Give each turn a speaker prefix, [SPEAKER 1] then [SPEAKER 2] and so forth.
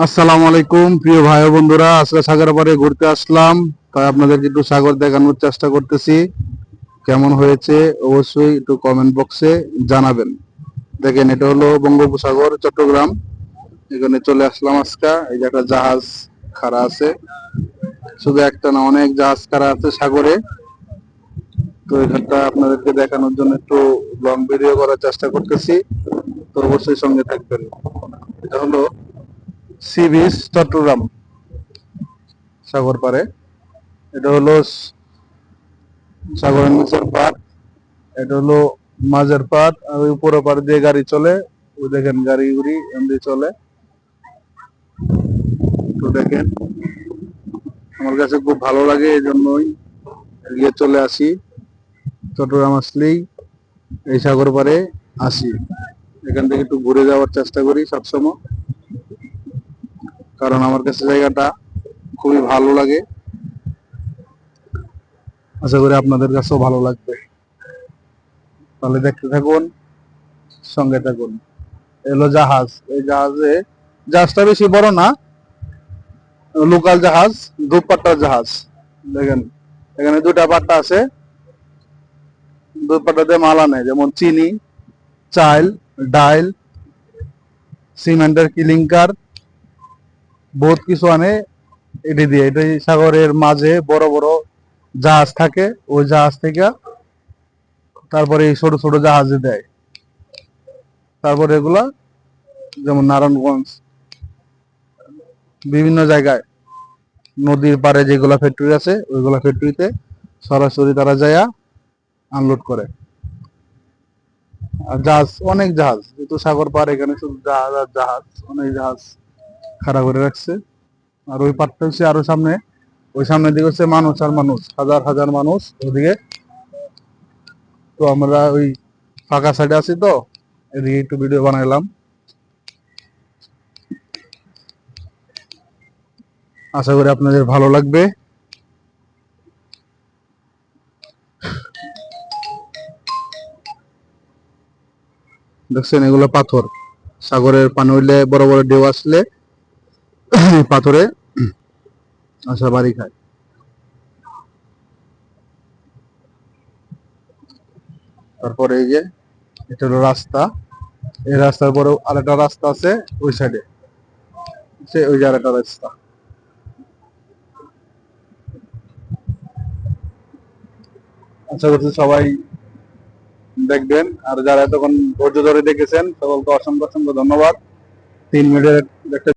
[SPEAKER 1] আসসালামু আলাইকুম প্রিয় ভাই ও বন্ধুরা, আজকে সাগর পাড়ে ঘুরতে আসলাম। তাই আপনাদেরকে একটু সাগর দেখানোর চেষ্টা করতেছি। কেমন হয়েছে অবশ্যই একটু কমেন্ট বক্সে জানাবেন। দেখেন, এটা হলো বঙ্গোপসাগর, চট্টগ্রাম। এখানে চলে আসলাম আজকে। এই যে একটা জাহাজ খাড়া আছে, শুধু একটা না, অনেক জাহাজ খাড়া আছে সাগরে। তো এখানটা আপনাদেরকে দেখানোর জন্য একটু লং ভিডিও করার চেষ্টা করতেছি, তো অবশ্যই সঙ্গে থাকবেন। এটা হলো সি বিচ চট্টগ্রাম, সাগর পাড়ে। এটা হলো সাগরের নিচের পাট, এটা হলো মাঝের পাট, আর ওই উপরের পাট দিয়ে গাড়ি চলে। ওই দেখেন গাড়ি উড়ি এমনি চলে। তো দেখেন, আমার কাছে খুব ভালো লাগে, এই জন্যই এগিয়ে চলে আসি। চট্টগ্রাম আসলেই এই সাগর পাড়ে আসি। এখান থেকে একটু ঘুরে যাওয়ার চেষ্টা করি সবসময়, কারণ আমার কাছে জায়গাটা খুবই ভালো লাগে। আশা করি আপনাদের কাছেও ভালো লাগবে। তাহলে দেখতে থাকুন, সঙ্গে থাকুন। এলো জাহাজ। এই জাহাজটা বেশি বড় না, লোকাল জাহাজ, দুপাট্টার জাহাজ। দেখেন, এখানে দুটা পাট্টা আছে। দুই পাট্টাতে মাল আনে, যেমন চিনি, চাল, ডাইল, সিমেন্টের কিলিংকার, বহুত কিছু আনে এটি দিয়ে। এটাই সাগরের মাঝে বড় বড় জাহাজ থাকে, ওই জাহাজ থেকে তারপরে এই ছোট ছোট জাহাজে দেয়। তারপরে এগুলা যেমন নারায়ণগঞ্জ, বিভিন্ন জায়গায় নদীর পাড়ে যেগুলা ফ্যাক্টরি আছে, ওইগুলা ফ্যাক্টরিতে সরাসরি তারা যায় আনলোড করে। আর জাহাজ, অনেক জাহাজ, যেহেতু সাগর পার, এখানে শুধু জাহাজ আর জাহাজ, অনেক জাহাজ খাড়া করে রাখছে। আর ওই পারটা হচ্ছে আরো সামনে, ওই সামনের দিকে হচ্ছে মানুষ আর মানুষ, হাজার হাজার মানুষ ওদিকে। তো আমরা ওই ফাঁকা সাইডে আছি, তো এদিকে একটু ভিডিও বানাইলাম। আশা করি আপনাদের ভালো লাগবে। দেখছেন, এগুলো পাথর। সাগরের পানি হইলে, বড় বড় ঢেউ আসলে পাথরে আসা বাড়ি খায়। তারপরে এই যে, এটা হলো রাস্তা। এই রাস্তার পরে আরেকটা রাস্তা আছে ওই সাইডে, ওই যে আরেকটা রাস্তা। আশা করছি সবাই দেখবেন। আর যারা এতক্ষণ ধৈর্য ধরে দেখেছেন, সকলকে অসংখ্য অসংখ্য ধন্যবাদ। 3 মিনিটের একটা